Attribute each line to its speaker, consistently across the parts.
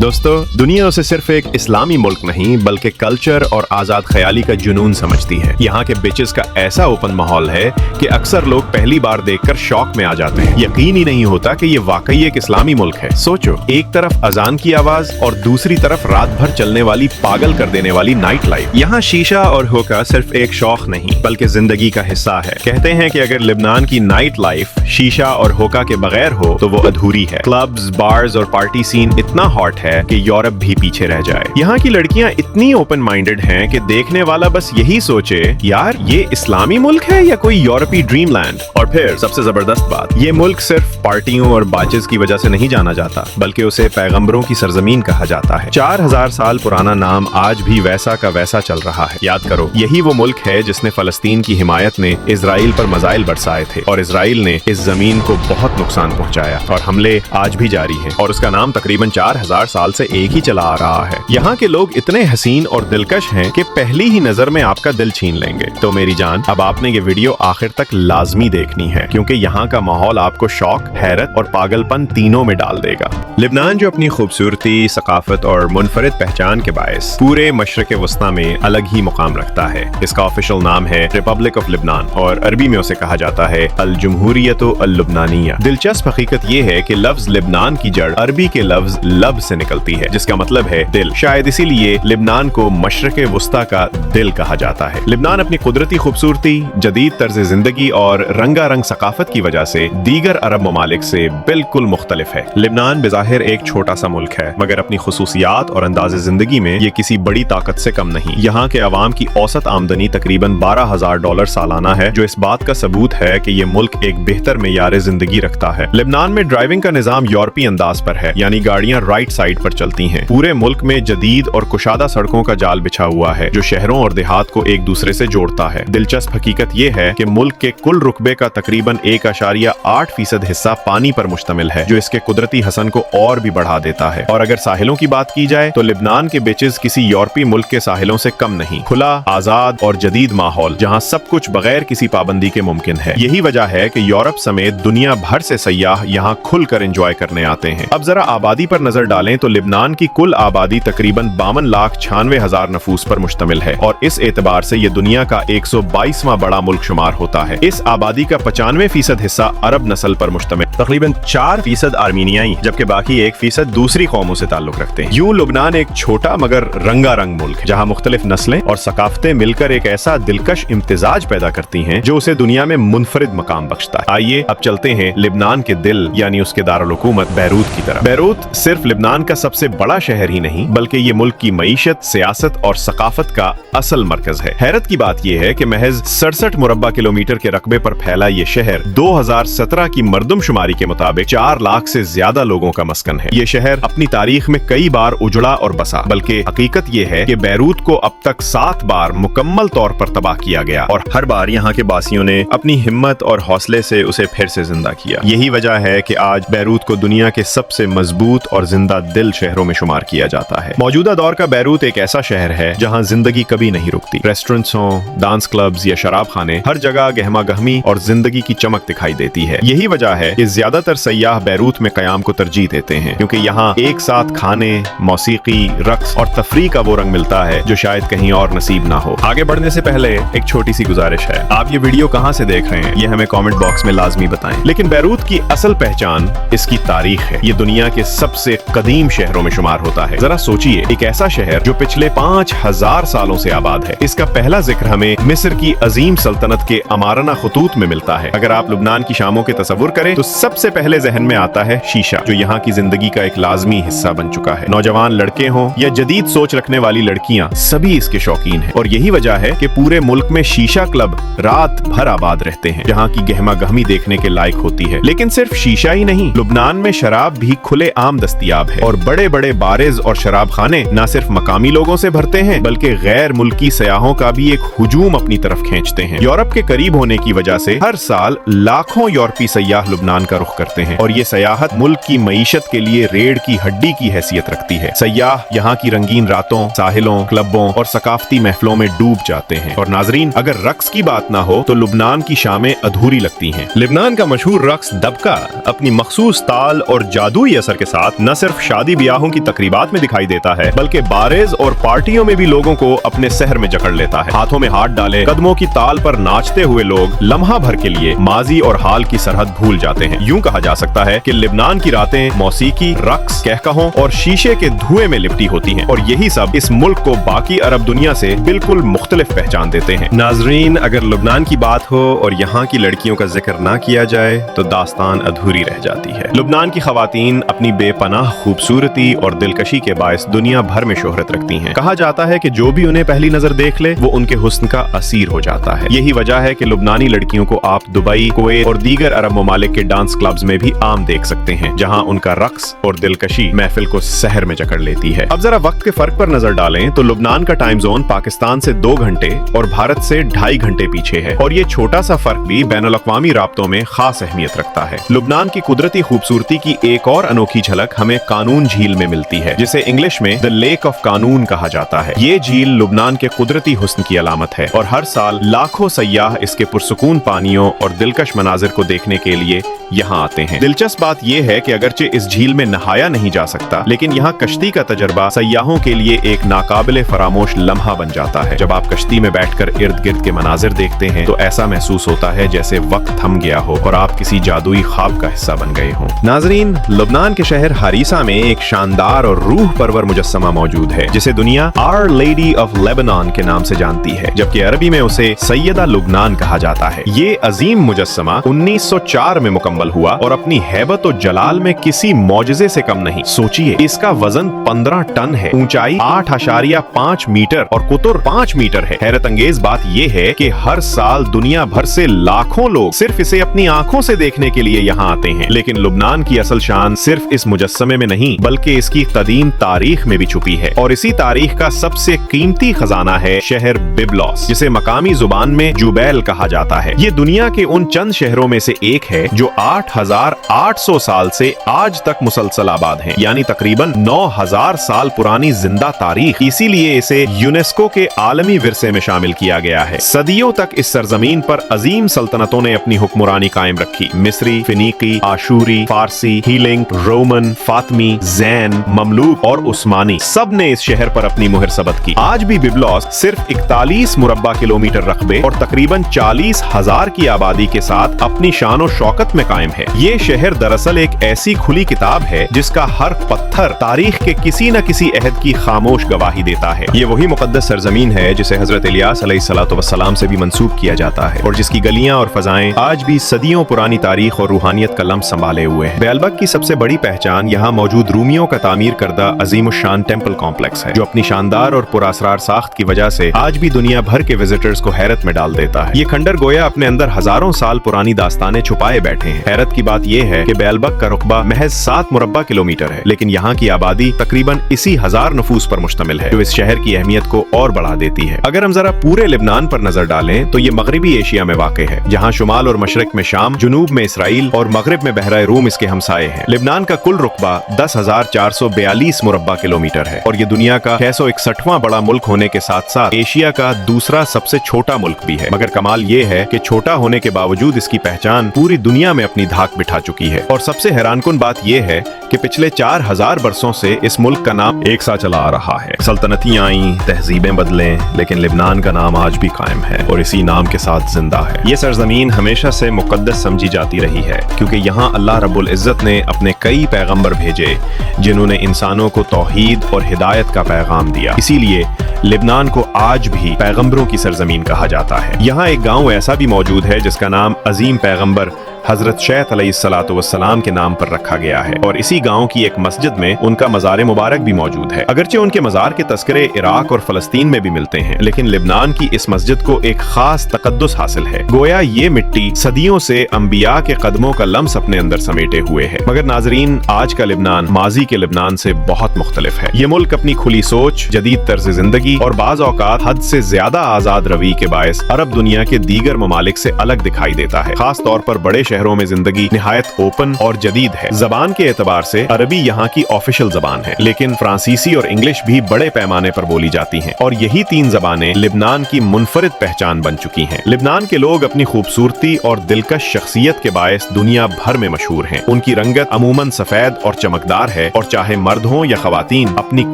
Speaker 1: दोस्तों, दुनिया उसे सिर्फ एक इस्लामी मुल्क नहीं बल्कि कल्चर और आजाद ख्याली का जुनून समझती है। यहाँ के बिचेस का ऐसा ओपन माहौल है कि अक्सर लोग पहली बार देखकर शॉक में आ जाते हैं। यकीन ही नहीं होता कि ये वाकई एक इस्लामी मुल्क है। सोचो, एक तरफ अजान की आवाज और दूसरी तरफ रात भर चलने वाली पागल कर देने वाली नाइट लाइफ। यहाँ शीशा और हुक्का सिर्फ एक शौक नहीं बल्कि जिंदगी का हिस्सा है। कहते हैं कि अगर लिबनान की नाइट लाइफ शीशा और हुक्का के बगैर हो तो वो अधूरी है। क्लब्स, बार्स और पार्टी सीन इतना हॉट है कि यूरोप भी पीछे रह जाए। यहाँ की लड़कियाँ इतनी ओपन माइंडेड हैं कि देखने वाला बस यही सोचे, यार ये इस्लामी मुल्क है या कोई यूरोपी ड्रीमलैंड। और फिर सबसे जबरदस्त बात, ये मुल्क सिर्फ पार्टियों और बाचेस की वजह से नहीं जाना जाता बल्कि उसे पैगंबरों की सरजमीन कहा जाता है। 4000 साल पुराना नाम आज भी वैसा का वैसा चल रहा है। याद करो, यही वो मुल्क है जिसने फलस्तीन की हिमायत में इजराइल पर मजाइल बरसाए थे और इजराइल ने इस जमीन को बहुत नुकसान पहुंचाया और हमले आज भी जारी हैं और उसका नाम तकरीबन 4000 साल से एक ही चला आ रहा है। यहाँ के लोग इतने हसीन और दिलकश हैं कि पहली ही नजर में आपका दिल छीन लेंगे। तो मेरी जान, अब आपने ये वीडियो आखिर तक लाजमी देखनी है क्योंकि यहाँ का माहौल आपको शौक, हैरत और पागलपन तीनों में डाल देगा। लिबनान जो अपनी खूबसूरती, सकाफत और मुनफरिद पहचान के बायस पूरे मशरक़ वस्ता में अलग ही मुकाम रखता है। इसका ऑफिशियल नाम है रिपब्लिक ऑफ लिबनान और अरबी में उसे कहा जाता है अल जमहूरियत अल लुबनानिया। दिलचस्प हकीकत ये है कि लफ्ज लिबनान की जड़ अरबी के लफ्ज लब से निकलती है जिसका मतलब है दिल। शायद इसीलिए लिबनान को मशरक़ वस्ता का दिल कहा जाता है। लिबनान अपनी कुदरती खूबसूरती, जदीद तर्ज जिंदगी और रंगारंग सकाफत की वजह से दीगर अरब ममालिक से बिल्कुल मुख्तलिफ है। लिबनान बेज़ाहिर एक छोटा सा मुल्क है मगर अपनी खुसूसियात और अंदाज़े जिंदगी में ये किसी बड़ी ताकत से कम नहीं। यहाँ के अवाम की औसत आमदनी तकरीबन $12,000 सालाना है जो इस बात का सबूत है कि ये मुल्क एक बेहतर मेयार जिंदगी रखता है। लिबनान में ड्राइविंग का निजाम यूरोपीय अंदाज पर है, यानी गाड़ियां राइट साइड पर चलती हैं। पूरे मुल्क में जदीद और कुशादा सड़कों का जाल बिछा हुआ है जो शहरों और देहात को एक दूसरे से जोड़ता है। दिलचस्प हकीकत यह है कि मुल्क के कुल रुकबे का तकरीबन 1.8% हिस्सा पानी पर मुश्तमिल है जो इसके कुदरती हसन को और भी बढ़ा देता है। और अगर साहिलों की बात की जाए तो लिबनान के बीचेस किसी यूरोपीय मुल्क के साहिलों से कम नहीं। खुला, आजाद और जदीद माहौल जहाँ सब कुछ बगैर किसी पाबंदी के मुमकिन है। यही वजह है कि यूरोप समेत दुनिया भर से सयाह यहाँ खुलकर एंजॉय करने आते हैं। अब जरा आबादी पर नजर डालें तो लिबनान की कुल आबादी तकरीबन 52,96,000 नफूस पर मुश्तमिल है और इस एतबार से ये दुनिया का 122वां बड़ा मुल्क शुमार होता है। इस आबादी का 95% हिस्सा अरब नस्ल पर मुश्तमिल, तकरीबन 4% आर्मीनियाई जबकि बाकी 1% दूसरी कौमों से ताल्लुक रखते हैं। यूं लिबनान एक छोटा मगर रंगारंग मुल्क है जहाँ मुख्तलिफ नस्लें और सकाफतें मिलकर एक ऐसा दिलकश इम्तिजाज पैदा करती हैं जो उसे दुनिया में मुनफरिद मकाम बख्शता है। आइए अब चलते हैं लिबनान के दिल यानी उसके दारुल हुकूमत बैरूत की तरफ। बैरूत सिर्फ लिबनान का सबसे बड़ा शहर ही नहीं बल्कि ये मुल्क की मईशत, सियासत और सकाफत का असल मरकज है। हैरत की बात यह है कि महज 67 मुरब्बा किलोमीटर के रकबे पर फैला ये शहर 2017 की मर्दमशुमारी के मुताबिक 4 लाख से ज्यादा लोगों का मस्कन है। ये शहर अपनी तारीख में कई बार उजड़ा और बसा, बल्कि हकीकत ये है कि बैरूत को अब तक 7 बार मुकम्मल तौर पर तबाह किया गया और हर बार यहाँ के बासियों ने अपनी हिम्मत और हौसले से उसे फिर से जिंदा किया। यही वजह है कि आज बैरूत को दुनिया के सबसे मजबूत और जिंदा दिल शहरों में शुमार किया जाता है। मौजूदा दौर का बैरूत एक ऐसा शहर है जहाँ जिंदगी कभी नहीं रुकती। रेस्टोरेंट्स हो, डांस क्लब्स या शराब खाने, हर जगह गहमा गहमी और जिंदगी की चमक दिखाई देती है। यही वजह है कि ज्यादातर सयाह बैरूत में कयाम को तरजीह देते हैं क्योंकि यहाँ एक साथ खाने, मौसीकी, रक्स और तफरीह का वो रंग मिलता है जो शायद कहीं और नसीब ना हो। आगे बढ़ने से पहले एक छोटी सी गुजारिश है, आप ये वीडियो कहाँ से देख रहे हैं ये हमें कमेंट बॉक्स में लाजमी बताएं। लेकिन बैरूत की असल पहचान इसकी तारीख है। ये दुनिया के सबसे कदीम शहरों में शुमार होता है। जरा सोचिए, एक ऐसा शहर जो पिछले 5000 सालों से आबाद है। इसका पहला जिक्र हमें मिस्र की अजीम सल्तनत के अमाराना खतूत में मिलता है। अगर आप लुबनान की शामों के तस्वुर करें तो सबसे पहले जहन में आता है शीशा जो यहाँ की जिंदगी का एक लाजमी हिस्सा बन चुका है। नौजवान लड़के हों या जदीद सोच रखने वाली लड़कियां, सभी इसके शौकीन हैं और यही वजह है कि पूरे मुल्क में शीशा क्लब रात भर आबाद रहते हैं जहाँ की गहमा गहमी देखने के लायक होती है। लेकिन सिर्फ शीशा ही नहीं, लुबनान में शराब भी खुले आम दस्तयाब है और बड़े बड़े बारेज और शराब खाने न सिर्फ मकामी लोगों से भरते हैं बल्कि गैर मुल्की सयाहों का भी एक हुजूम अपनी तरफ खींचते हैं। यूरोप के करीब होने की वजह से हर साल लाखों यूरोपी सयाह लुबनान का रुख करते हैं और ये सयाहत मुल्क की मईशत के लिए रीढ़ की हड्डी की हैसियत रखती है। सयाह यहाँ की रंगीन रातों, साहिलों, क्लबों और सकाफती महफिलों में डूब जाते हैं। और नाजरीन, अगर रक्स की बात ना हो तो लुबनान की शामें अधूरी लगती हैं। लिबनान का मशहूर रक्स दबका अपनी मखसूस ताल और जादुई असर के साथ न सिर्फ शादी शादी ब्याहों की तकरीबात में दिखाई देता है, बल्कि बारेज और पार्टियों में भी लोगों को अपने शहर में जकड़ लेता है। हाथों में हाथ डाले, कदमों की ताल पर नाचते हुए लोग लम्हा भर के लिए माजी और हाल की सरहद भूल जाते हैं। यूं कहा जा सकता है कि लिबनान की रातें मौसीकी, रक्स, कहकहों और शीशे के धुएं में लिपटी होती हैं, और यही सब इस मुल्क को बाकी अरब दुनिया से बिल्कुल मुख्तलिफ पहचान देते हैं। नाजरीन, अगर लुबनान की बात हो और यहाँ की लड़कियों का जिक्र ना किया जाए तो दास्तान अधूरी रह जाती है। लुबनान की खवातीन अपनी बेपनाह खूबसूरती और दिलकशी के बायस दुनिया भर में शोहरत रखती हैं। कहा जाता है कि जो भी उन्हें पहली नजर देख ले वो उनके हुस्न का असीर हो जाता है। यही वजह है कि लुबनानी लड़कियों को आप दुबई, कुवैत और दीगर अरब ममालिक के डांस क्लब्स में भी आम देख सकते हैं, जहाँ उनका रक्स और दिलकशी महफिल को सहर में जकड़ लेती है। अब जरा वक्त के फर्क पर नजर डालें तो लुबनान का टाइम जोन पाकिस्तान से 2 घंटे और भारत से 2.5 घंटे पीछे है, और ये छोटा सा फर्क भी बैनुल-अक़वामी राब्तों में खास अहमियत रखता है। लुबनान की कुदरती खूबसूरती की एक और अनोखी झलक हमें कानून झील में मिलती है, जिसे इंग्लिश में द लेक ऑफ कानून कहा जाता है। ये झील लुबनान के कुदरती हुस्न की अलामत है, और हर साल लाखों सयाह इसके पुरसुकून पानियों और दिलकश मनाजिर को देखने के लिए यहाँ आते हैं। दिलचस्प बात यह है कि अगरचे इस झील में नहाया नहीं जा सकता, लेकिन यहाँ कश्ती का तजर्बा सयाहों के लिए एक नाकाबिले फरामोश लम्हा बन जाता है। जब आप कश्ती में बैठकर इर्द गिर्द के मनाजिर देखते हैं तो ऐसा महसूस होता है जैसे वक्त थम गया हो और आप किसी जादुई ख्वाब का हिस्सा बन गए हों। नाजरीन, लुबनान के शहर हारिसा में एक शानदार और रूह परवर मुजस्समा मौजूद है, जिसे दुनिया आवर लेडी ऑफ लेबनान के नाम से जानती है, जबकि अरबी में उसे सैयदा लुबनान कहा जाता है। ये अजीम मुजस्समा 1904 में मुकम्मल हुआ और अपनी हैबत और जलाल में किसी मौजज़े से कम नहीं। सोचिए, इसका वजन 15 टन है, ऊंचाई 8.5 मीटर और कुतुर 5 मीटर है। हैरत अंगेज बात यह है कि हर साल दुनिया भर से लाखों लोग सिर्फ इसे अपनी आंखों से देखने के लिए यहाँ आते हैं। लेकिन लुबनान की असल शान सिर्फ इस मुजस्समे में नहीं, बल्कि इसकी कदीम तारीख में भी छुपी है, और इसी तारीख का सबसे कीमती खजाना है शहर बिबलॉस, जिसे मकामी जुबान में जुबैल कहा जाता है। ये दुनिया के उन चंद शहरों में से एक है जो 8,800 साल से आज तक मुसलसल आबाद हैं, यानी तकरीबन 9,000 साल पुरानी जिंदा तारीख। इसीलिए इसे यूनेस्को के आलमी विरसे में शामिल किया गया है। सदियों तक इस सरजमीन पर अजीम सल्तनतों ने अपनी हुक्मरानी कायम रखी। मिस्री, फिनीकी, आशूरी, फारसी, हीलिंग, रोमन, फातमी, जैन, ममलूक और उस्मानी सब ने इस शहर पर अपनी मुहर सबत की। आज भी बिबलॉस सिर्फ 41 मुरब्बा किलोमीटर रकबे और तकरीबन 40,000 की आबादी के साथ अपनी शान और शौकत में कायम है। ये शहर दरअसल एक ऐसी खुली किताब है जिसका हर पत्थर तारीख के किसी न किसी अहद की खामोश गवाही देता है। ये वही मुकद्दस सरजमीन है जिसे हजरत इलियास अलैहिस्सलाम से भी मंसूब किया जाता है, और जिसकी गलियां और फजाएं आज भी सदियों पुरानी तारीख और रूहानियत का लम्स संभाले हुए हैं। बेलबक की सबसे बड़ी पहचान यहाँ मौजूद रूमियों का तामीर करदा अजीमुशान टेम्पल कॉम्प्लेक्स है, जो अपनी शानदार और पुरअसरार साख्त की वजह से आज भी दुनिया भर के विजिटर्स को हैरत में डाल देता है। ये खंडर गोया अपने अंदर हजारों साल पुरानी दास्तानें छुपाए बैठे हैं। हैरत की बात यह है कि बेलबक का रुकबा महज 7 मुरब्बा किलोमीटर है, लेकिन यहाँ की आबादी तकरीबन इसी 1000 नफूस पर मुश्तमिल है, जो इस शहर की अहमियत को और बढ़ा देती है। अगर हम जरा पूरे लिबनान पर नजर डालें तो ये मगरबी एशिया में वाक़ है, जहाँ शुमाल और मशरक में शाम, जुनूब में इसराइल और मगरिब में बहरा रूम इसके हमसाए हैं। लिबनान का कुल रुकबा 10,442 मुरब्बा किलोमीटर है, और ये दुनिया का 661वां बड़ा मुल्क होने के साथ साथ एशिया का दूसरा सबसे छोटा मुल्क भी है। मगर कमाल ये है कि छोटा होने के बावजूद इसकी पहचान पूरी दुनिया में अपनी धाक बिठा चुकी है। और सबसे हैरानकुन बात यह है कि पिछले 4000 बरसों से इस मुल्क का नाम एक सा चला आ रहा है। सल्तनतें आईं, तहजीबें बदलें, लेकिन लिबनान का नाम आज भी कायम है और इसी नाम के साथ जिंदा है। ये सरजमीन हमेशा से मुकद्दस समझी जाती रही है, क्योंकि यहाँ अल्लाह रब्बुल इज्जत ने अपने कई पैगंबर भेजे जिन्होंने इंसानों को तौहीद और हिदायत का पैगाम दिया। इसीलिए लिबनान को आज भी पैगंबरों की सरजमीन कहा जाता है। यहाँ एक गाँव ऐसा भी मौजूद है जिसका नाम अजीम पैगंबर हजरत शैत अलैहिस्सलाम के नाम पर रखा गया है, और इसी गांव की एक मस्जिद में उनका मज़ार मुबारक भी मौजूद है। अगरचे उनके मज़ार के तस्करे इराक और फलस्तीन में भी मिलते हैं, लेकिन लिबनान की इस मस्जिद को एक खास तकद्दुस हासिल है। गोया ये मिट्टी सदियों से अंबिया के कदमों का लम्स अपने अंदर समेटे हुए है। मगर नाजरीन, आज का लिबनान माजी के लिबनान से बहुत मुख्तलिफ है। ये मुल्क अपनी खुली सोच, जदीद तर्ज जिंदगी और बाज़ औक़ात हद से ज्यादा आजाद रवी के बायस अरब दुनिया के दीगर ममालिक से अलग दिखाई देता है। खास तौर पर बड़े शहरों में जिंदगी निहायत ओपन और जदीद है। जबान के एतबार से अरबी यहाँ की ऑफिशियल जबान है, लेकिन फ्रांसीसी और इंग्लिश भी बड़े पैमाने पर बोली जाती हैं और यही तीन जबानें लिबनान की मुनफरिद पहचान बन चुकी हैं। लिबनान के लोग अपनी खूबसूरती और दिलकश शख्सियत के बायस दुनिया भर में मशहूर हैं। उनकी रंगत अमूमन सफेद और चमकदार है और चाहे मर्द हों या खवातीन अपनी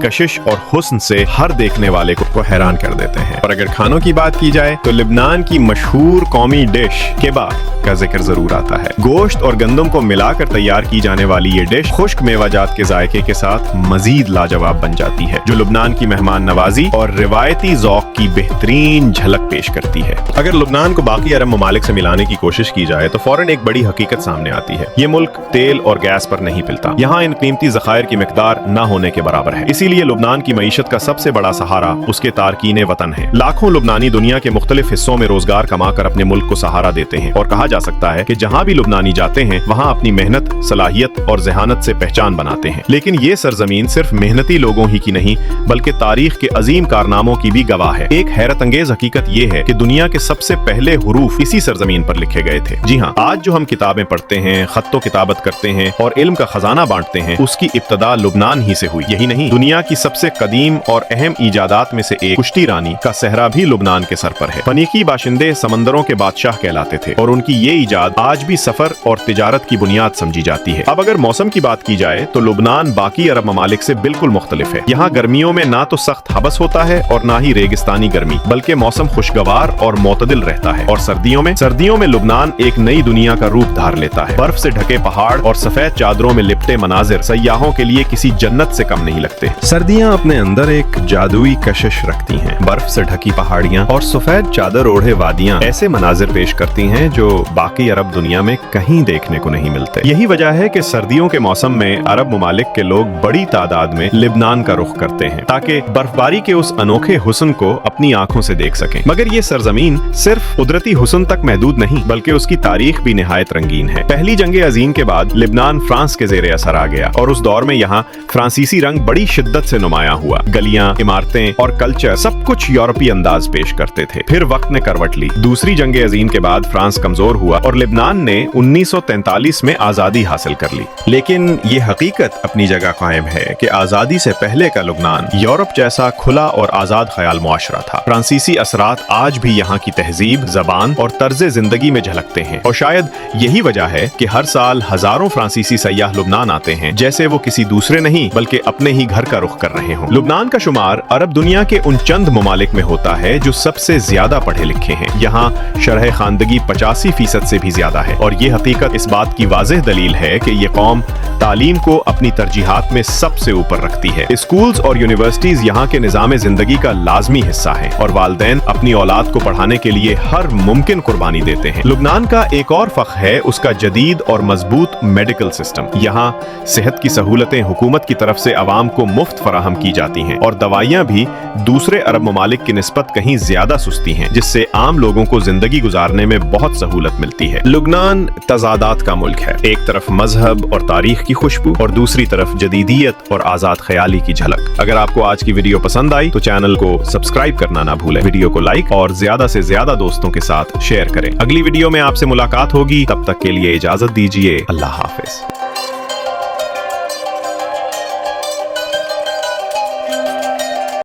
Speaker 1: कशिश और हुस्न से हर देखने वाले को हैरान कर देते हैं। और अगर खानों की बात की जाए तो लिबनान की मशहूर कौमी डिश केबाब का जिक्र जरूर आता है। गोश्त और गंदम को मिलाकर तैयार की जाने वाली ये डिश खुश्क मेवाजात के जायके के साथ मजीद लाजवाब बन जाती है, जो लुबनान की मेहमान नवाजी और रिवायती ज़ौक़ की बेहतरीन झलक पेश करती है। अगर लुबनान को बाकी अरब ममालिक से मिलाने की कोशिश की जाए तो फौरन एक बड़ी हकीकत सामने आती है। ये मुल्क तेल और गैस पर नहीं पिलता। यहाँ इन कीमती ज़खायर की मिकदार न होने के बराबर है। इसीलिए लुबनान की मईशत का सबसे बड़ा सहारा उसके तारकीन वतन है। लाखों लुबनानी दुनिया के मुख्तलिफ हिस्सों में रोजगार कमाकर अपने मुल्क को सहारा देते हैं और कहा जा सकता है कि जहाँ भी लुबनानी जाते हैं वहाँ अपनी मेहनत, सलाहियत और जहानत से पहचान बनाते हैं। लेकिन ये सरजमीन सिर्फ मेहनती लोगों ही की नहीं बल्कि तारीख के अजीम कारनामों की भी गवाह है। एक हैरत अंगेज हकीकत ये है कि दुनिया के सबसे पहले हुरूफ इसी सरजमीन पर लिखे गए थे। जी हाँ, आज जो हम किताबें पढ़ते हैं, खत्तो किताबत करते हैं और इल्म का खजाना बांटते हैं, उसकी इब्तदा लुबनान ही से हुई। यही नहीं, दुनिया की सबसे कदीम और अहम ईजादात में से एक कुश्ती रानी का सेहरा भी लुबनान के सर पर है। फनीकी बाशिंदे समंदरों के बादशाह कहलाते थे और उनकी ये ईजाद आज भी सफर और तिजारत की बुनियाद समझी जाती है। अब अगर मौसम की बात की जाए तो लुबनान बाकी अरब ममालिक से बिल्कुल मुख्तलिफ है। यहाँ गर्मियों में ना तो सख्त हबस होता है और ना ही रेगिस्तानी गर्मी, बल्कि मौसम खुशगवार और मोतदिल रहता है। और सर्दियों में लुबनान एक नई दुनिया का रूप धार लेता है। बर्फ से ढके पहाड़ और सफेद चादरों में लिपटे मनाजिर सयाहों के लिए किसी जन्नत से कम नहीं लगते। सर्दियाँ अपने अंदर एक जादुई कशिश रखती हैं। बर्फ से ढकी पहाड़ियाँ और सफेद चादर ओढ़े वादियाँ ऐसे मनाजिर पेश करती हैं जो बाकी अरब दुनिया में कहीं देखने को नहीं मिलते। यही वजह है कि सर्दियों के मौसम में अरब ममालिक के लोग बड़ी तादाद में लिबनान का रुख करते हैं ताकि बर्फबारी के उस अनोखे हुस्न को अपनी आंखों से देख सकें। मगर ये सरजमीन सिर्फ कुदरती हुस्न तक महदूद नहीं बल्कि उसकी तारीख भी निहायत रंगीन है। पहली जंग अजीम के बाद लिबनान फ्रांस के जेर असर आ गया और उस दौर में यहाँ फ्रांसीसी रंग बड़ी शिद्दत से नुमाया हुआ। गलियां, इमारतें और कल्चर सब कुछ यूरोपीय अंदाज पेश करते थे। फिर वक्त ने करवट ली। दूसरी जंग अजीम के बाद फ्रांस कमजोर हुआ और लिबनान ने 1943 में आजादी हासिल कर ली। लेकिन ये हकीकत अपनी जगह कायम है कि आजादी से पहले का लुबनान यूरोप जैसा खुला और आजाद ख्याल मुआशरा था। फ्रांसीसी असरात आज भी यहाँ की तहजीब, जबान और तर्ज जिंदगी में झलकते हैं और शायद यही वजह है कि हर साल हजारों फ्रांसीसी सयाह लुबनान आते हैं जैसे वो किसी दूसरे नहीं बल्कि अपने ही घर का रुख कर रहे हों। लुबनान का शुमार अरब दुनिया के उन चंद ममालिक में होता है जो सबसे ज्यादा पढ़े लिखे हैं। यहाँ शरह खानदगी 85% से भी ज्यादा है और ये हकीकत इस बात की वाज़ेह दलील है कि ये कौम तालीम को अपनी तरजीहात में सबसे ऊपर रखती है। स्कूल्स और यूनिवर्सिटीज यहाँ के निज़ाम जिंदगी का लाजमी हिस्सा है और वालिदैन अपनी औलाद को पढ़ाने के लिए हर मुमकिन कुर्बानी देते हैं। लुबनान का एक और फख्र है उसका जदीद और मजबूत मेडिकल सिस्टम। यहाँ सेहत की सहूलतें हुकूमत की तरफ से आवाम को मुफ्त फराहम की जाती हैं और दवाइयाँ भी दूसरे अरब ममालिक की निस्बत कहीं ज्यादा सस्ती हैं, जिससे आम लोगों को जिंदगी गुजारने में बहुत सहूलत मिलती है। लुबनान तजादात का मुल्क है। एक तरफ मजहब और तारीख की खुशबू और दूसरी तरफ जदीदियत और आजाद ख्याली की झलक। अगर आपको आज की वीडियो पसंद आई तो चैनल को सब्सक्राइब करना ना भूलें, वीडियो को लाइक और ज्यादा से ज्यादा दोस्तों के साथ शेयर करें। अगली वीडियो में आपसे मुलाकात होगी, तब तक के लिए इजाजत दीजिए। अल्लाह हाफिज।